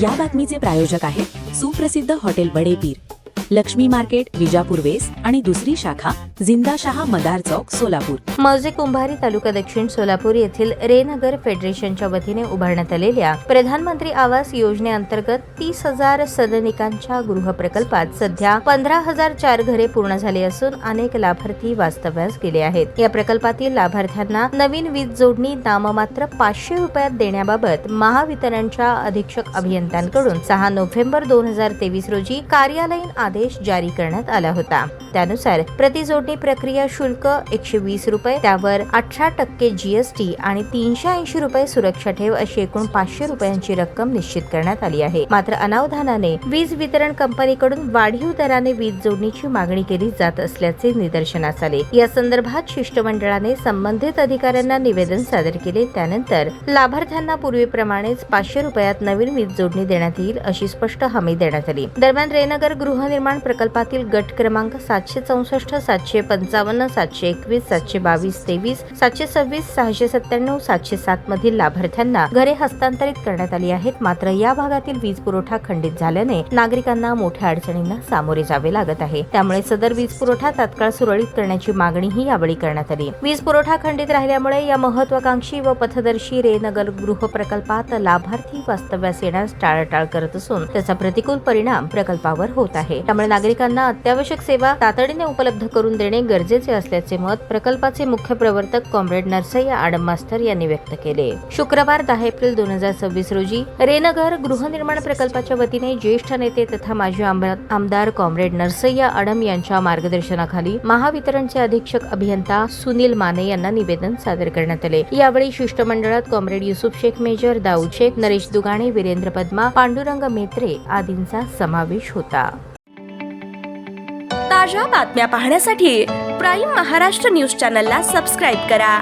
या बातमीचे प्रायोजक आहेत सुप्रसिद्ध hotel Badepir, Laxmi market, Vijapur west आणि दुसरी शाखा जिंदाशहा मदार चौक, सोलापूर. मौजे कुंभारी तालुका दक्षिण सोलापूर येथील रेनगर फेडरेशनच्या वतीने उभारण्यात आलेल्या प्रधानमंत्री आवास योजनेअंतर्गत 30,000 सदनिकांच्या गृह प्रकल्पात सध्या 15,004 घरे पूर्ण झाली असून अनेक लाभार्थी वास्तव्यास गेले आहेत. या प्रकल्पातील लाभार्थ्यांना नवीन वीज जोडणी नाममात्र 500 रुपयात देण्याबाबत महावितरणच्या अधीक्षक अभियंत्यांकडून 6 नोव्हेंबर 2023 रोजी कार्यालयीन आदेश जारी करण्यात आला होता. त्यानुसार प्रति जोडणी प्रक्रिया शुल्क 120 रुपये, त्यावर 18% जीएसटी आणि 380 रुपये सुरक्षा ठेव अशी एकूण 500 रुपयांची रक्कम निश्चित करण्यात आली आहे. मात्र अनावधानाने वीज वितरण कंपनीकडून वाढीव दराने वीज जोडणीची मागणी केली जात असल्याचे निदर्शनास आले. या संदर्भात शिष्टमंडळाने संबंधित अधिकाऱ्यांना निवेदन सादर केले. त्यानंतर लाभार्थ्यांना पूर्वीप्रमाणेच 500 रुपयात नवीन वीज जोडणी देण्यात येईल अशी स्पष्ट हमी देण्यात आली. दरम्यान रेनगर गृहनिर्माण प्रकल्पातील गट क्रमांक 764, 755, 721, 722, 23, 726, 697, 707 मधील लाभार्थ्यांना घरे हस्तांतरित करण्यात आली आहेत. मात्र या भागातील वीज पुरवठा खंडित झाल्याने नागरिकांना मोठ्या अडचणींना सामोरे जावे लागत आहे. त्यामुळे सदर वीज पुरवठा तात्काळ सुरळीत करण्याची मागणीही यावेळी करण्यात आली. वीज पुरवठा खंडित राहिल्यामुळे या महत्वाकांक्षी व पथदर्शी रेनगर गृह प्रकल्पात लाभार्थी वास्तव्यास येण्यास टाळाटाळ करत असून त्याचा प्रतिकूल परिणाम प्रकल्पावर होत आहे. त्यामुळे नागरिकांना अत्यावश्यक सेवा तातडीने उपलब्ध करून देणे गरजेचे असल्याचे मत प्रकल्पाचे मुख्य प्रवर्तक कॉम्रेड नरसय्या आडम मास्तर यांनी व्यक्त केले. शुक्रवार 10 एप्रिल 2026 रोजी रेनगर गृहनिर्माण प्रकल्पाच्या वतीने ज्येष्ठ नेते तथा माजी आमदार कॉम्रेड नरसय्या आडम यांच्या मार्गदर्शनाखाली महावितरणचे अधीक्षक अभियंता सुनील माने यांना निवेदन सादर करण्यात आले. यावेळी शिष्टमंडळात कॉम्रेड युसुफ शेख मेजर, दाऊद शेख, नरेश दुगाणे, वीरेंद्र पद्मा, पांडुरंग मेत्रे आदींचा समावेश होता. ताज्या बातम्या पाहण्यासाठी प्राईम महाराष्ट्र न्यूज चॅनलला सबस्क्राईब करा.